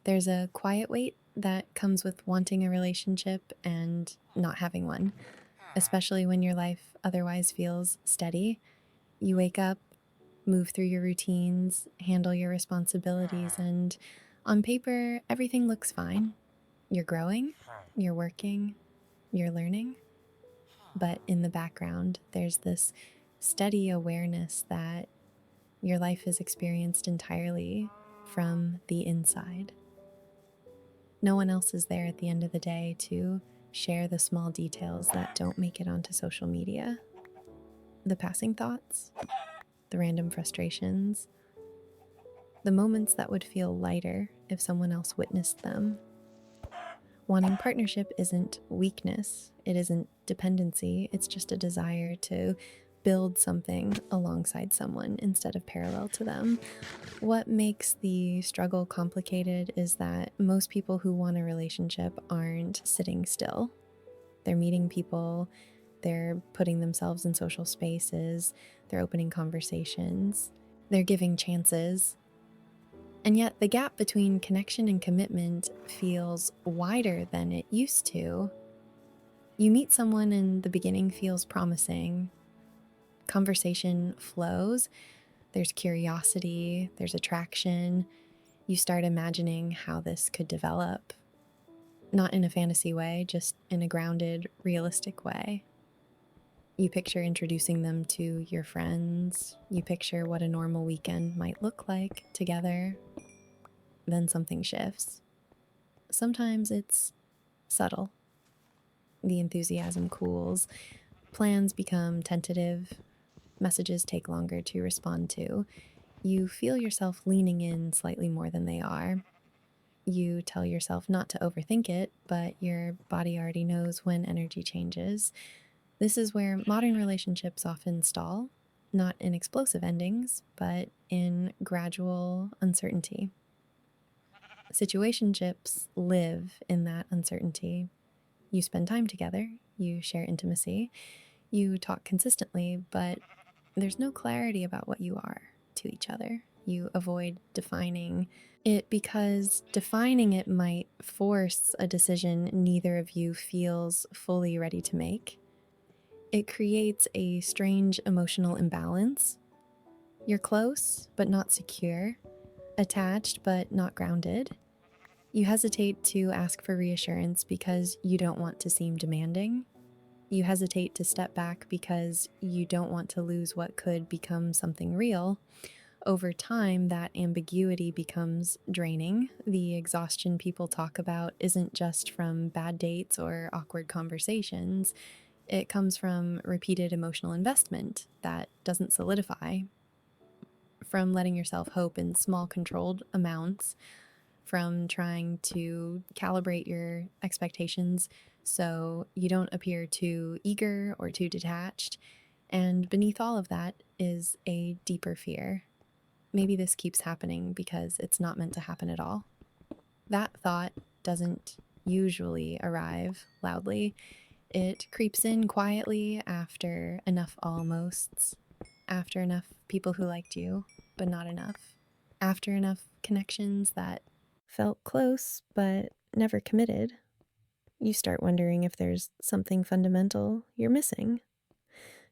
There's a quiet weight that comes with wanting a relationship and not having one, especially when your life otherwise feels steady. You wake up, move through your routines, handle your responsibilities, and on paper, everything looks fine. You're growing, you're working, you're learning. But in the background, there's this steady awareness that your life is experienced entirely from the inside. No one else is there at the end of the day to share the small details that don't make it onto social media. The passing thoughts, the random frustrations, the moments that would feel lighter if someone else witnessed them. Wanting partnership isn't weakness, it isn't dependency, it's just a desire to build something alongside someone instead of parallel to them. What makes the struggle complicated is that most people who want a relationship aren't sitting still. They're meeting people, they're putting themselves in social spaces, they're opening conversations, they're giving chances. And yet, the gap between connection and commitment feels wider than it used to. You meet someone and the beginning feels promising. Conversation flows, there's curiosity, there's attraction. You start imagining how this could develop. Not in a fantasy way, just in a grounded, realistic way. You picture introducing them to your friends. You picture what a normal weekend might look like together. Then something shifts. Sometimes it's subtle. The enthusiasm cools. Plans become tentative. Messages take longer to respond to. You feel yourself leaning in slightly more than they are. You tell yourself not to overthink it, but your body already knows when energy changes. This is where modern relationships often stall, not in explosive endings, but in gradual uncertainty. Situationships live in that uncertainty. You spend time together, you share intimacy, you talk consistently, but there's no clarity about what you are to each other. You avoid defining it because defining it might force a decision neither of you feels fully ready to make. It creates a strange emotional imbalance. You're close, but not secure, attached, but not grounded. You hesitate to ask for reassurance because you don't want to seem demanding. You hesitate to step back because you don't want to lose what could become something real. Over time, that ambiguity becomes draining. The exhaustion people talk about isn't just from bad dates or awkward conversations. It comes from repeated emotional investment that doesn't solidify, from letting yourself hope in small, controlled amounts, from trying to calibrate your expectations so you don't appear too eager or too detached. And beneath all of that is a deeper fear. Maybe this keeps happening because it's not meant to happen at all. That thought doesn't usually arrive loudly. It creeps in quietly after enough almosts, after enough people who liked you, but not enough, after enough connections that felt close but never committed. You start wondering if there's something fundamental you're missing.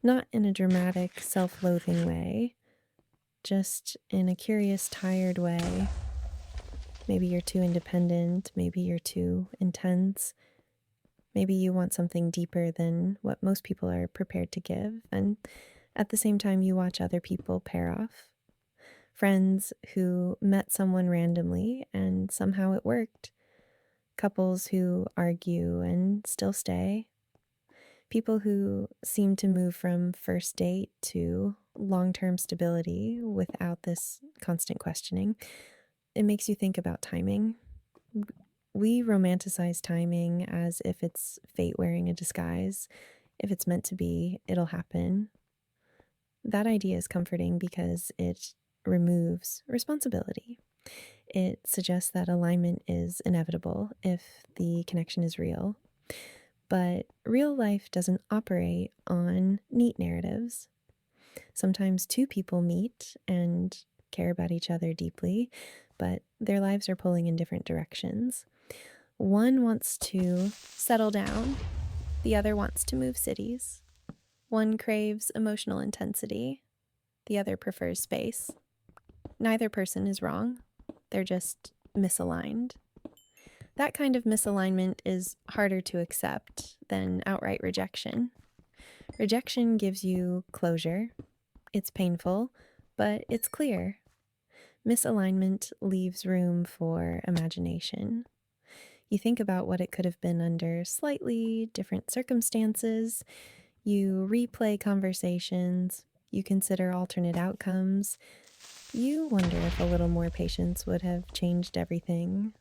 Not in a dramatic, self loathing way, just in a curious, tired way. Maybe you're too independent, maybe you're too intense. Maybe you want something deeper than what most people are prepared to give, and at the same time, you watch other people pair off. Friends who met someone randomly and somehow it worked. Couples who argue and still stay. People who seem to move from first date to long-term stability without this constant questioning. It makes you think about timing. We romanticize timing as if it's fate wearing a disguise. If it's meant to be, it'll happen. That idea is comforting because it removes responsibility. It suggests that alignment is inevitable if the connection is real. But real life doesn't operate on neat narratives. Sometimes two people meet and care about each other deeply, but their lives are pulling in different directions. One wants to settle down, the other wants to move cities. One craves emotional intensity, the other prefers space. Neither person is wrong, they're just misaligned. That kind of misalignment is harder to accept than outright rejection. Rejection gives you closure. It's painful, but it's clear. Misalignment leaves room for imagination. You think about what it could have been under slightly different circumstances. You replay conversations. You consider alternate outcomes. You wonder if a little more patience would have changed everything.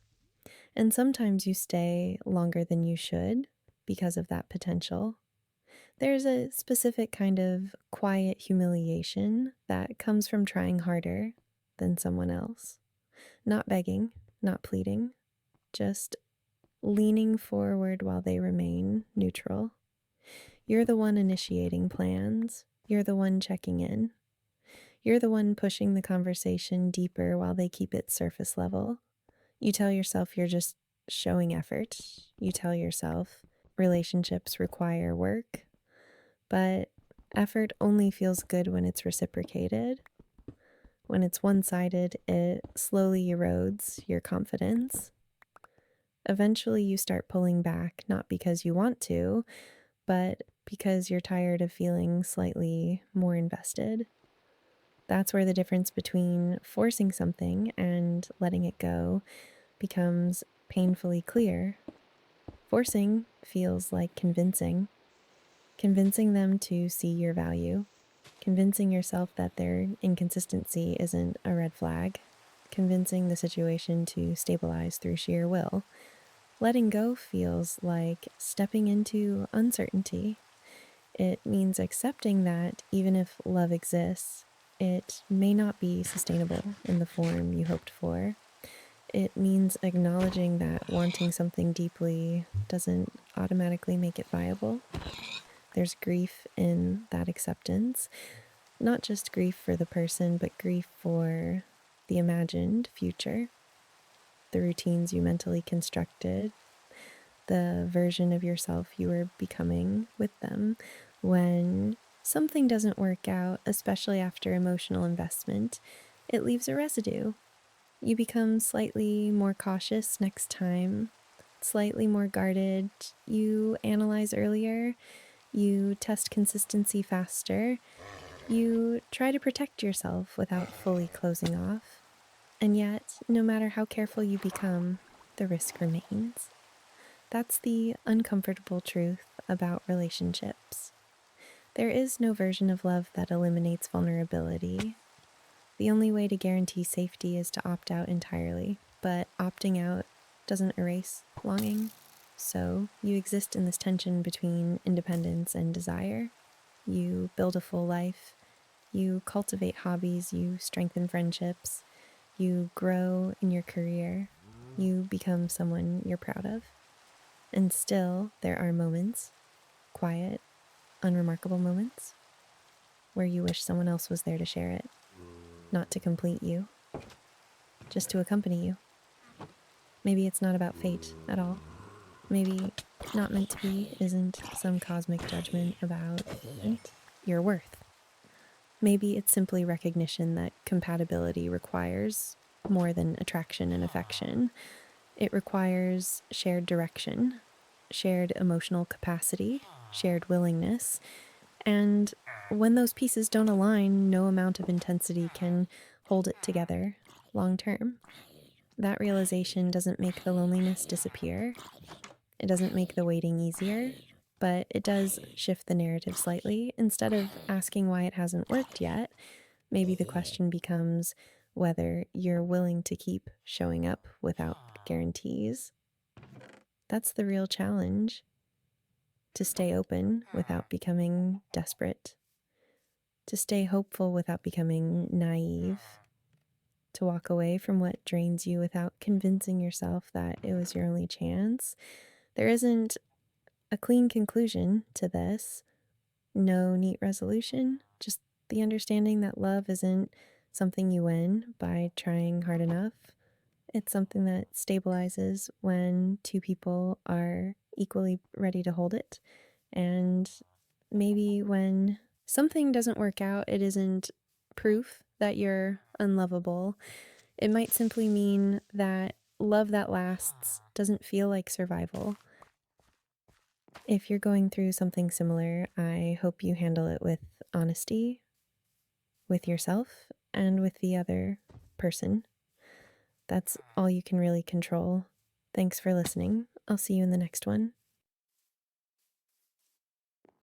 And sometimes you stay longer than you should because of that potential. There's a specific kind of quiet humiliation that comes from trying harder than someone else. Not begging, not pleading, just leaning forward while they remain neutral. You're the one initiating plans. You're the one checking in. You're the one pushing the conversation deeper while they keep it surface level. You tell yourself you're just showing effort. You tell yourself relationships require work, but effort only feels good when it's reciprocated. When it's one-sided, it slowly erodes your confidence. Eventually, you start pulling back, not because you want to, but because you're tired of feeling slightly more invested. That's where the difference between forcing something and letting it go becomes painfully clear. Forcing feels like convincing them to see your value, convincing yourself that their inconsistency isn't a red flag, convincing the situation to stabilize through sheer will. Letting go feels like stepping into uncertainty. It means accepting that even if love exists, it may not be sustainable in the form you hoped for. It means acknowledging that wanting something deeply doesn't automatically make it viable. There's grief in that acceptance, not just grief for the person, but grief for the imagined future, the routines you mentally constructed, the version of yourself you were becoming with them. When something doesn't work out, especially after emotional investment, it leaves a residue. You become slightly more cautious next time, slightly more guarded. You analyze earlier. You test consistency faster. You try to protect yourself without fully closing off. And yet, no matter how careful you become, the risk remains. That's the uncomfortable truth about relationships. There is no version of love that eliminates vulnerability. The only way to guarantee safety is to opt out entirely, but opting out doesn't erase longing. So you exist in this tension between independence and desire. You build a full life. You cultivate hobbies. You strengthen friendships. You grow in your career. You become someone you're proud of. And still, there are moments, quiet, unremarkable moments, where you wish someone else was there to share it, not to complete you, just to accompany you. Maybe it's not about fate at all. Maybe not meant to be isn't some cosmic judgment about your worth. Maybe it's simply recognition that compatibility requires more than attraction and affection. It requires shared direction, shared emotional capacity, shared willingness. And when those pieces don't align, no amount of intensity can hold it together long term. That realization doesn't make the loneliness disappear. It doesn't make the waiting easier, but it does shift the narrative slightly. Instead of asking why it hasn't worked yet, maybe the question becomes whether you're willing to keep showing up without guarantees. That's the real challenge. To stay open without becoming desperate. To stay hopeful without becoming naive. To walk away from what drains you without convincing yourself that it was your only chance. There isn't a clean conclusion to this. No neat resolution. Just the understanding that love isn't something you win by trying hard enough. It's something that stabilizes when two people are equally ready to hold it. And maybe when something doesn't work out, it isn't proof that you're unlovable. It might simply mean that love that lasts doesn't feel like survival. If you're going through something similar, I hope you handle it with honesty, with yourself, and with the other person. That's all you can really control. Thanks for listening. I'll see you in the next one.